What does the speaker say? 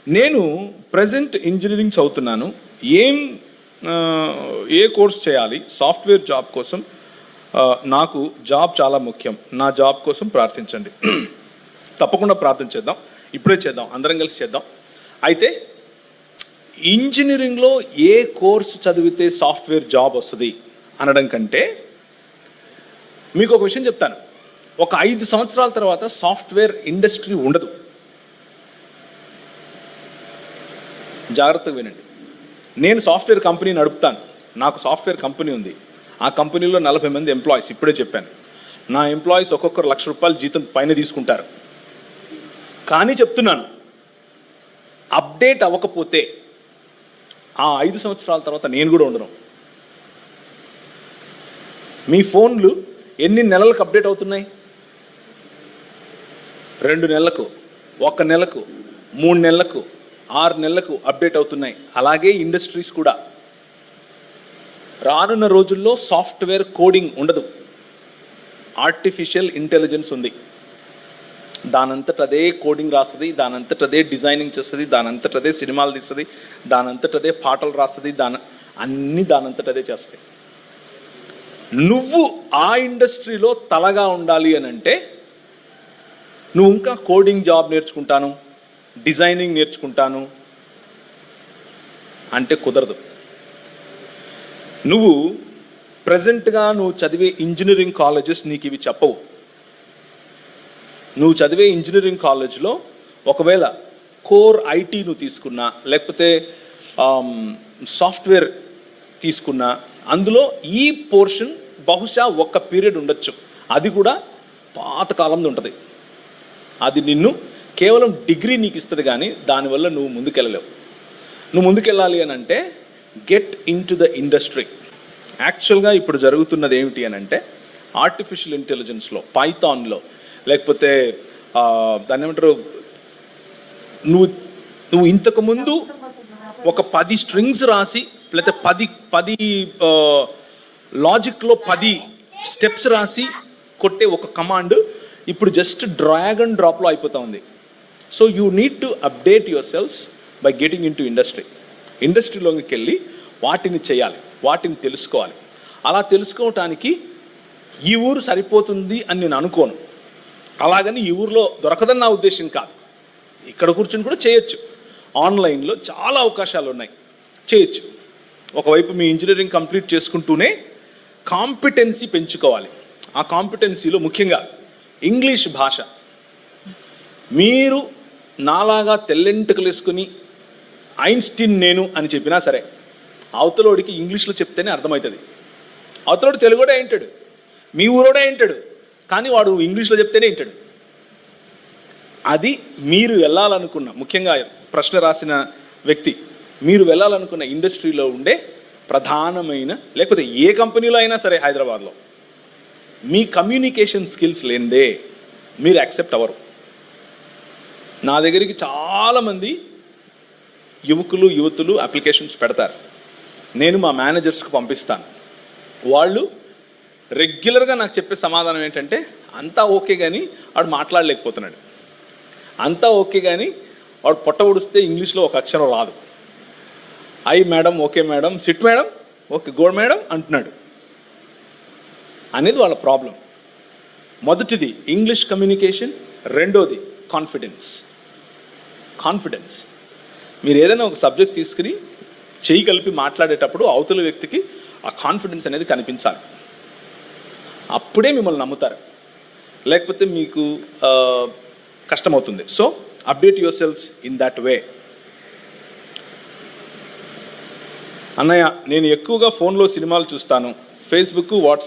నేను present engineering చదువుతున్నాను. ఏ course చేయాలి? సాఫ్ట్వేర్ జాబ్ కోసం నాకు జాబ్ చాలా ముఖ్యం. నా జాబ్ కోసం ప్రార్థించండి. తప్పకుండా ప్రార్థన చేద్దాం, ఇప్పుడే చేద్దాం, అందరం కలిసి చేద్దాం. అయితే ఇంజనీరింగ్లో ఏ కోర్సు చదివితే సాఫ్ట్వేర్ జాబ్ వస్తుంది అనడం కంటే మీకు ఒక విషయం చెప్తాను. ఒక 5 సంవత్సరాల తర్వాత సాఫ్ట్వేర్ ఇండస్ట్రీ ఉండదు. జాగ్రత్తగా వినండి. నేను సాఫ్ట్వేర్ కంపెనీ నడుపుతాను. నాకు సాఫ్ట్వేర్ కంపెనీ ఉంది. ఆ కంపెనీలో 40 మంది ఎంప్లాయీస్. ఇప్పుడే చెప్పాను, నా ఎంప్లాయీస్ ఒక్కొక్కరు ₹1,00,000 జీతం పైన తీసుకుంటారు. కానీ చెప్తున్నాను, అప్డేట్ అవ్వకపోతే ఆ 5 సంవత్సరాల తర్వాత నేను కూడా ఉండను. మీ ఫోన్లు ఎన్ని నెలలకు అప్డేట్ అవుతున్నాయి? 2 నెలలకు, 1 నెలకు, 3 నెలలకు, 6 నెలలకు అప్డేట్ అవుతున్నాయి. అలాగే ఇండస్ట్రీస్ కూడా. రానున్న రోజుల్లో సాఫ్ట్వేర్ కోడింగ్ ఉండదు, ఆర్టిఫిషియల్ ఇంటెలిజెన్స్ ఉంది. దానంతట అదే కోడింగ్ రాస్తుంది, దానంతట అదే డిజైనింగ్ చేస్తుంది, దానంతట అదే సినిమాలు తీస్తుంది, దానంతట అదే పాటలు రాస్తుంది, అన్నీ దానంతట అదే చేస్తుంది. నువ్వు ఆ ఇండస్ట్రీలో తలగా ఉండాలి అని అంటే నువ్వు ఇంకా కోడింగ్ జాబ్ నేర్చుకుంటాను, డిజైనింగ్ నేర్చుకుంటాను అంటే కుదరదు. నువ్వు ప్రజెంట్గా నువ్వు చదివే ఇంజనీరింగ్ కాలేజెస్ నీకు ఇవి చెప్పవు. నువ్వు చదివే ఇంజనీరింగ్ కాలేజ్లో ఒకవేళ కోర్ ఐటీ నువ్వు తీసుకున్నా, లేకపోతే సాఫ్ట్వేర్ తీసుకున్నా, అందులో ఈ పోర్షన్ బహుశా ఒక పీరియడ్ ఉండొచ్చు. అది కూడా పాతకాలంలో ఉంటుంది. అది నిన్ను కేవలం డిగ్రీ నీకు ఇస్తుంది, కానీ దానివల్ల నువ్వు ముందుకెళ్ళలేవు. నువ్వు ముందుకెళ్ళాలి అని అంటే get in to the industry. యాక్చువల్గా ఇప్పుడు జరుగుతున్నది ఏమిటి అని అంటే, ఆర్టిఫిషియల్ ఇంటెలిజెన్స్లో, పైథాన్లో, లేకపోతే దాన్ని ఏమంటారు, నువ్వు ఇంతకుముందు ఒక 10 స్ట్రింగ్స్ రాసి, లేకపోతే 10 లాజిక్లో 10 స్టెప్స్ రాసి కొట్టే ఒక కమాండ్ ఇప్పుడు జస్ట్ డ్రాగ్ అండ్ డ్రాప్లో అయిపోతూ ఉంది. So you need to update your cells by getting in to industry. ఇండస్ట్రీలోకి వెళ్ళి వాటిని చేయాలి, వాటిని తెలుసుకోవాలి. అలా తెలుసుకోవటానికి ఈ ఊరు సరిపోతుంది అని నేను అనుకోను. అలాగని ఈ ఊరిలో దొరకదని నా ఉద్దేశం కాదు. ఇక్కడ కూర్చొని కూడా చేయొచ్చు. ఆన్లైన్లో చాలా అవకాశాలు ఉన్నాయి, చేయొచ్చు. ఒకవైపు మీ ఇంజనీరింగ్ కంప్లీట్ చేసుకుంటూనే కాంపిటెన్సీ పెంచుకోవాలి. ఆ కాంపిటెన్సీలో ముఖ్యంగా ఇంగ్లీష్ భాష. మీరు నాలాగా తెల్లెంటుకలు వేసుకుని ఐన్స్టీన్ నేను అని చెప్పినా సరే, అవతలోడికి ఇంగ్లీష్లో చెప్తేనే అర్థమవుతుంది. అవతలోడు తెలుగుడే వింటాడు, మీ ఊరోడే వింటాడు, కానీ వాడు ఇంగ్లీష్లో చెప్తేనే వింటాడు. అది మీరు వెళ్ళాలనుకున్న, ముఖ్యంగా ప్రశ్న రాసిన వ్యక్తి, మీరు వెళ్ళాలనుకున్న ఇండస్ట్రీలో ఉండే ప్రధానమైన, లేకపోతే ఏ కంపెనీలో అయినా సరే హైదరాబాద్లో, మీ కమ్యూనికేషన్ స్కిల్స్ లేనిదే మీరు యాక్సెప్ట్ అవ్వరు. నా దగ్గరికి చాలామంది యువతులు అప్లికేషన్స్ పెడతారు. నేను మా మేనేజర్స్కి పంపిస్తాను. వాళ్ళు రెగ్యులర్గా నాకు చెప్పే సమాధానం ఏంటంటే, అంతా ఓకే కానీ వాడు మాట్లాడలేకపోతున్నాడు, అంతా ఓకే కానీ వాడు పొట్ట ఉడిస్తే ఇంగ్లీష్లో ఒక అక్షరం రాదు. I madam, okay madam, sit madam, okay good madam అంటున్నాడు అనేది వాళ్ళ ప్రాబ్లం. మొదటిది ఇంగ్లీష్ కమ్యూనికేషన్, రెండోది కాన్ఫిడెన్స్. మీరు ఏదైనా ఒక సబ్జెక్ట్ తీసుకుని చెయ్యి కలిపి మాట్లాడేటప్పుడు అవతల వ్యక్తికి ఆ కాన్ఫిడెన్స్ అనేది కనిపించాలి. అప్పుడే మిమ్మల్ని నమ్ముతారు, లేకపోతే మీకు కష్టమవుతుంది. So update your cells in that way. అన్నయ్య, నేను ఎక్కువగా ఫోన్లో సినిమాలు చూస్తాను, ఫేస్బుక్, వాట్సాప్